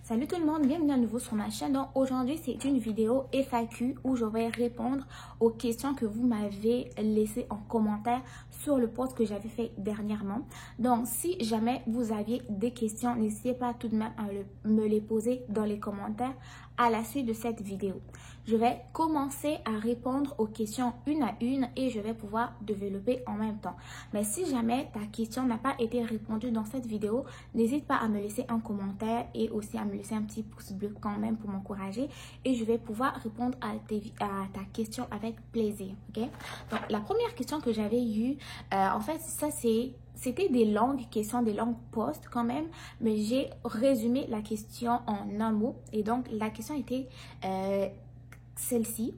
Salut tout le monde, bienvenue à nouveau sur ma chaîne. Donc aujourd'hui c'est une vidéo FAQ où je vais répondre aux questions que vous m'avez laissées en commentaire sur le post que j'avais fait dernièrement. Donc si jamais vous aviez des questions, n'hésitez pas tout de même à me les poser dans les commentaires à la suite de cette vidéo. Je vais commencer à répondre aux questions une à une et je vais pouvoir développer en même temps. Mais si jamais ta question n'a pas été répondue dans cette vidéo, n'hésite pas à me laisser un commentaire et aussi à me laisser un petit pouce bleu quand même pour m'encourager et je vais pouvoir répondre à ta question avec plaisir. Ok? Donc la première question que j'avais eue, en fait c'était des longues questions, des longues posts quand même, mais j'ai résumé la question en un mot. Et donc, la question était celle-ci.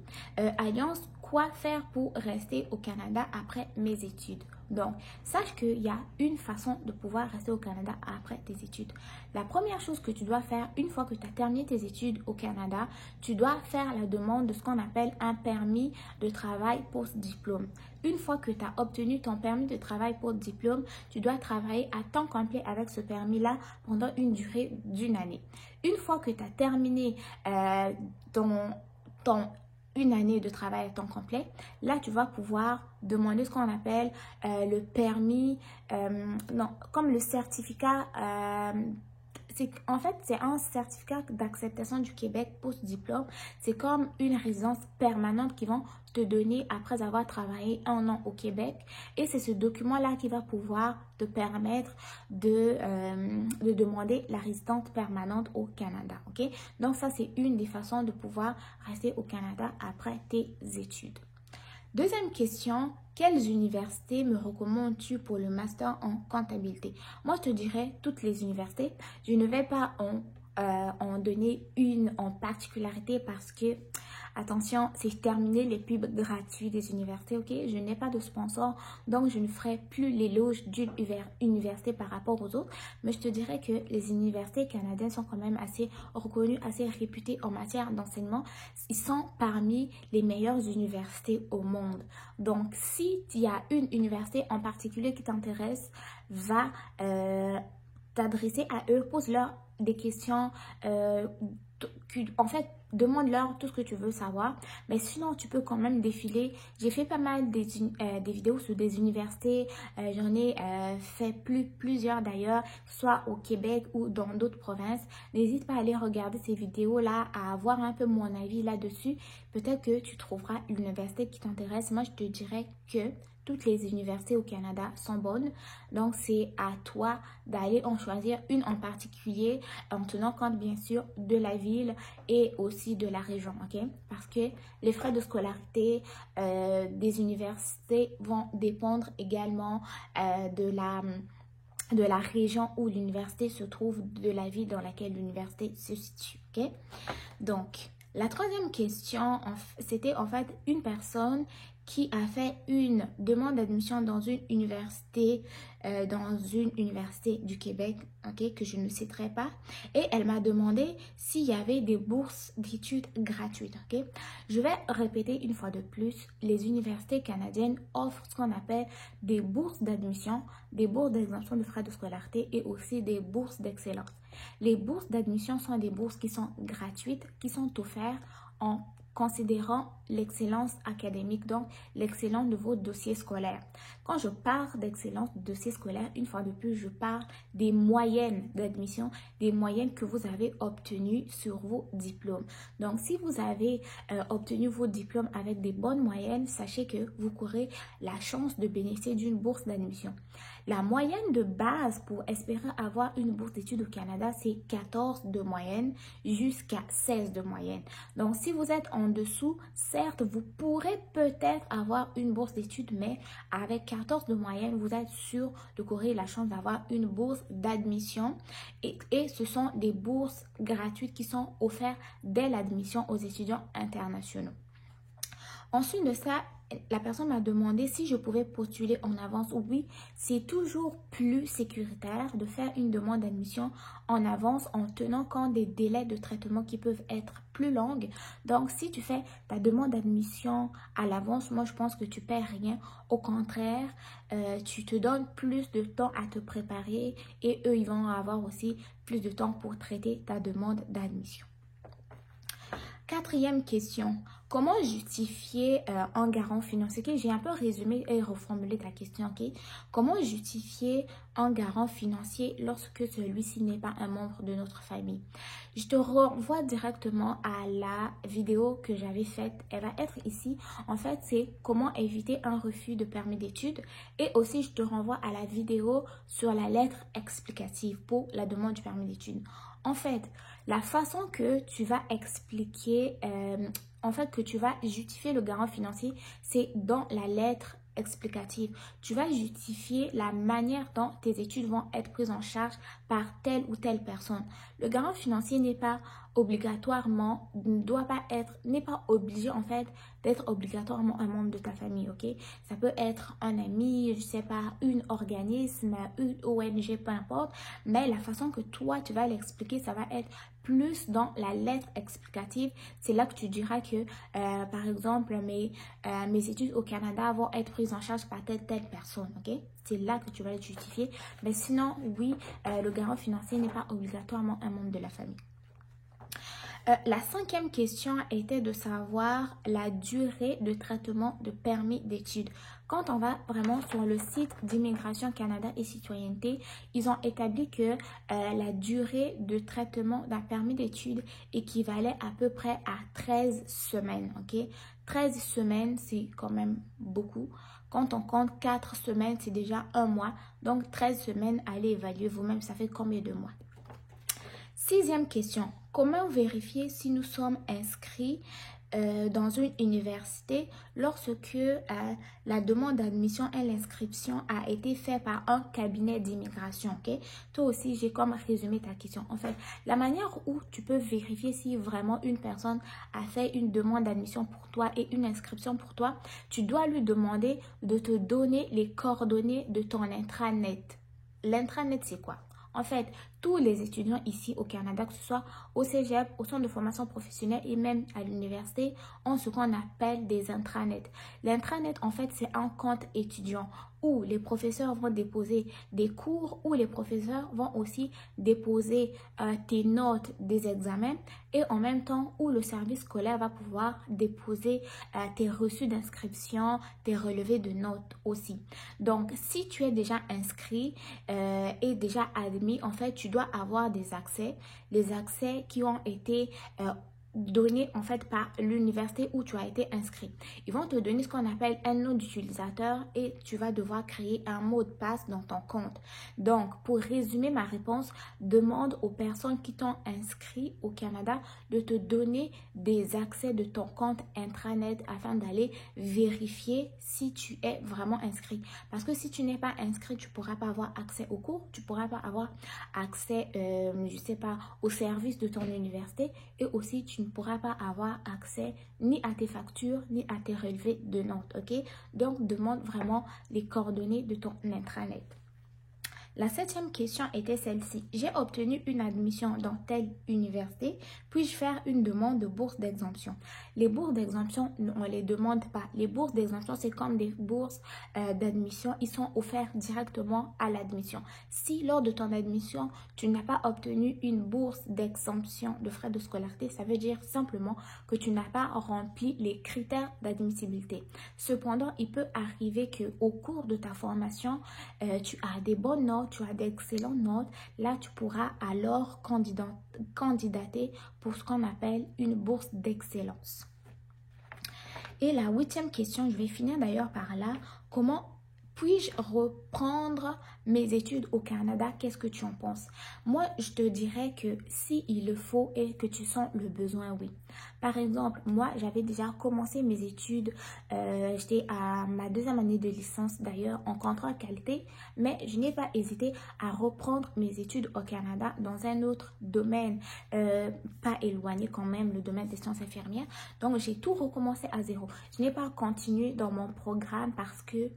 Alliance, quoi faire pour rester au Canada après mes études? Donc, sache qu'il y a une façon de pouvoir rester au Canada après tes études. La première chose que tu dois faire une fois que tu as terminé tes études au Canada, tu dois faire la demande de ce qu'on appelle un permis de travail post-diplôme. Une fois que tu as obtenu ton permis de travail post-diplôme, tu dois travailler à temps complet avec ce permis-là pendant une durée d'une année. Une fois que tu as terminé une année de travail à temps complet, là tu vas pouvoir demander ce qu'on appelle le permis, comme le certificat, en fait c'est un certificat d'acceptation du Québec post-diplôme. C'est comme une résidence permanente qu'ils vont te donner après avoir travaillé un an au Québec et c'est ce document-là qui va pouvoir te permettre de demander la résidence permanente au Canada. Ok? Donc ça c'est une des façons de pouvoir rester au Canada après tes études. Deuxième question, quelles universités me recommandes-tu pour le master en comptabilité? Moi, je te dirais toutes les universités. Je ne vais pas en donner une en particularité parce que, attention, c'est terminé les pubs gratuits des universités, ok? Je n'ai pas de sponsor, donc je ne ferai plus l'éloge d'une université par rapport aux autres. Mais je te dirais que les universités canadiennes sont quand même assez reconnues, assez réputées en matière d'enseignement. Ils sont parmi les meilleures universités au monde. Donc, si il y a une université en particulier qui t'intéresse, va t'adresser à eux, pose-leur des questions, en fait, demande-leur tout ce que tu veux savoir. Mais sinon, tu peux quand même défiler. J'ai fait pas mal des vidéos sur des universités. J'en ai fait plusieurs d'ailleurs, soit au Québec ou dans d'autres provinces. N'hésite pas à aller regarder ces vidéos-là, à avoir un peu mon avis là-dessus. Peut-être que tu trouveras l'université qui t'intéresse. Moi, je te dirais que toutes les universités au Canada sont bonnes. Donc, c'est à toi d'aller en choisir une en particulier en tenant compte, bien sûr, de la ville et aussi de la région, ok? Parce que les frais de scolarité des universités vont dépendre également de la région où l'université se trouve, de la ville dans laquelle l'université se situe, ok? Donc, la troisième question, c'était en fait une personne qui a fait une demande d'admission dans une université du Québec, ok, que je ne citerai pas, et elle m'a demandé s'il y avait des bourses d'études gratuites, ok. Je vais répéter une fois de plus, les universités canadiennes offrent ce qu'on appelle des bourses d'admission, des bourses d'exemption de frais de scolarité et aussi des bourses d'excellence. Les bourses d'admission sont des bourses qui sont gratuites, qui sont offertes en considérant l'excellence académique, donc l'excellence de vos dossiers scolaires. Quand je parle d'excellence de dossiers scolaires, une fois de plus, je parle des moyennes d'admission, des moyennes que vous avez obtenues sur vos diplômes. Donc, si vous avez obtenu vos diplômes avec des bonnes moyennes, sachez que vous courez la chance de bénéficier d'une bourse d'admission. La moyenne de base pour espérer avoir une bourse d'études au Canada, c'est 14 de moyenne jusqu'à 16 de moyenne. Donc, si vous êtes en dessous, certes, vous pourrez peut-être avoir une bourse d'études, mais avec 14 de moyenne, vous êtes sûr de courir la chance d'avoir une bourse d'admission. Et ce sont des bourses gratuites qui sont offertes dès l'admission aux étudiants internationaux. Ensuite de ça, la personne m'a demandé si je pouvais postuler en avance. Oui, c'est toujours plus sécuritaire de faire une demande d'admission en avance en tenant compte des délais de traitement qui peuvent être plus longs. Donc, si tu fais ta demande d'admission à l'avance, moi, je pense que tu perds rien. Au contraire, tu te donnes plus de temps à te préparer et eux, ils vont avoir aussi plus de temps pour traiter ta demande d'admission. Quatrième question, comment justifier un garant financier? Okay? J'ai un peu résumé et reformulé ta question. Okay? Comment justifier un garant financier lorsque celui-ci n'est pas un membre de notre famille? Je te renvoie directement à la vidéo que j'avais faite. Elle va être ici. En fait, c'est comment éviter un refus de permis d'études. Et aussi, je te renvoie à la vidéo sur la lettre explicative pour la demande du permis d'études. En fait, la façon que tu vas expliquer, que tu vas justifier le garant financier, c'est dans la lettre explicative. Tu vas justifier la manière dont tes études vont être prises en charge par telle ou telle personne. Le garant financier n'est pas obligatoirement, n'est pas obligé en fait d'être obligatoirement un membre de ta famille, ok? Ça peut être un ami, je sais pas, un organisme, une ONG, peu importe, mais la façon que toi tu vas l'expliquer, ça va être plus dans la lettre explicative. C'est là que tu diras que, par exemple, mes études au Canada vont être prises en charge par telle personne, ok? C'est là que tu vas le justifier. Mais sinon, oui, le garant financier n'est pas obligatoirement un membre de la famille. La cinquième question était de savoir la durée de traitement de permis d'études. Quand on va vraiment sur le site d'Immigration Canada et Citoyenneté, ils ont établi que la durée de traitement d'un permis d'études équivalait à peu près à 13 semaines. Okay? 13 semaines, c'est quand même beaucoup. Quand on compte 4 semaines, c'est déjà un mois. Donc 13 semaines, allez évaluer vous-même, ça fait combien de mois? Sixième question, comment vérifier si nous sommes inscrits dans une université lorsque la demande d'admission et l'inscription a été faite par un cabinet d'immigration, ok? Toi aussi, j'ai comme résumé ta question. En fait, la manière où tu peux vérifier si vraiment une personne a fait une demande d'admission pour toi et une inscription pour toi, tu dois lui demander de te donner les coordonnées de ton intranet. L'intranet, c'est quoi? En fait, tous les étudiants ici au Canada, que ce soit au cégep, au centre de formation professionnelle et même à l'université, ont ce qu'on appelle des intranets. L'intranet, en fait, c'est un compte étudiant où les professeurs vont déposer des cours, où les professeurs vont aussi déposer tes notes des examens et en même temps où le service scolaire va pouvoir déposer tes reçus d'inscription, tes relevés de notes aussi. Donc, si tu es déjà inscrit et déjà admis, en fait, tu dois avoir des accès, les accès qui ont été donnés en fait par l'université où tu as été inscrit. Ils vont te donner ce qu'on appelle un nom d'utilisateur et tu vas devoir créer un mot de passe dans ton compte. Donc, pour résumer ma réponse, demande aux personnes qui t'ont inscrit au Canada de te donner des accès de ton compte intranet afin d'aller vérifier si tu es vraiment inscrit. Parce que si tu n'es pas inscrit, tu ne pourras pas avoir accès aux cours, tu ne pourras pas avoir accès, je sais pas, aux services de ton université et aussi tu ne pourras pas avoir accès ni à tes factures ni à tes relevés de notes, ok? Donc, demande vraiment les coordonnées de ton intranet. La septième question était celle-ci. J'ai obtenu une admission dans telle université. Puis-je faire une demande de bourse d'exemption? Les bourses d'exemption, on ne les demande pas. Les bourses d'exemption, c'est comme des bourses d'admission. Ils sont offerts directement à l'admission. Si lors de ton admission, tu n'as pas obtenu une bourse d'exemption de frais de scolarité, ça veut dire simplement que tu n'as pas rempli les critères d'admissibilité. Cependant, il peut arriver qu'au cours de ta formation, tu as des bonnes notes, tu as d'excellentes notes, là tu pourras alors candidater pour ce qu'on appelle une bourse d'excellence. Et la huitième question, je vais finir d'ailleurs par là, comment Puis-je reprendre mes études au Canada? Qu'est-ce que tu en penses? Moi, je te dirais que si il le faut et que tu sens le besoin, oui. Par exemple, moi, j'avais déjà commencé mes études. J'étais à ma deuxième année de licence d'ailleurs en contrôle qualité, mais je n'ai pas hésité à reprendre mes études au Canada dans un autre domaine, pas éloigné quand même, le domaine des sciences infirmières. Donc, j'ai tout recommencé à zéro. Je n'ai pas continué dans mon programme parce que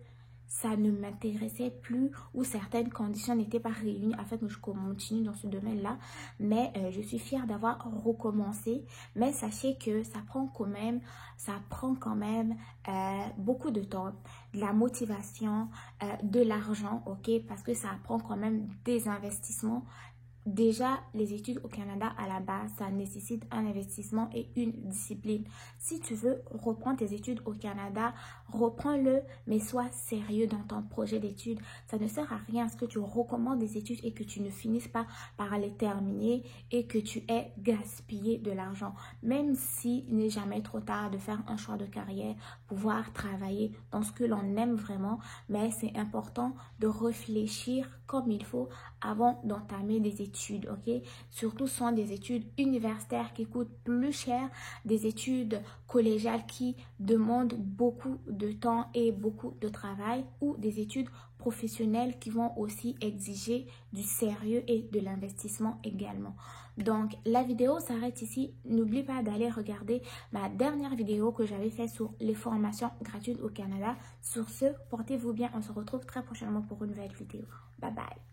ça ne m'intéressait plus ou certaines conditions n'étaient pas réunies afin que je continue dans ce domaine-là. Mais je suis fière d'avoir recommencé. Mais sachez que ça prend quand même beaucoup de temps, de la motivation, de l'argent, ok? Parce que ça prend quand même des investissements. Déjà, les études au Canada, à la base, ça nécessite un investissement et une discipline. Si tu veux reprendre tes études au Canada, reprends-le, mais sois sérieux dans ton projet d'études. Ça ne sert à rien à ce que tu recommences des études et que tu ne finisses pas par les terminer et que tu aies gaspillé de l'argent. Même s'il n'est jamais trop tard de faire un choix de carrière, pouvoir travailler dans ce que l'on aime vraiment, mais c'est important de réfléchir comme il faut avant d'entamer des études, ok? Surtout ce sont des études universitaires qui coûtent plus cher, des études collégiales qui demandent beaucoup de temps et beaucoup de travail, ou des études professionnelles qui vont aussi exiger du sérieux et de l'investissement également. Donc, la vidéo s'arrête ici. N'oublie pas d'aller regarder ma dernière vidéo que j'avais faite sur les formations gratuites au Canada. Sur ce, portez-vous bien. On se retrouve très prochainement pour une nouvelle vidéo. Bye bye.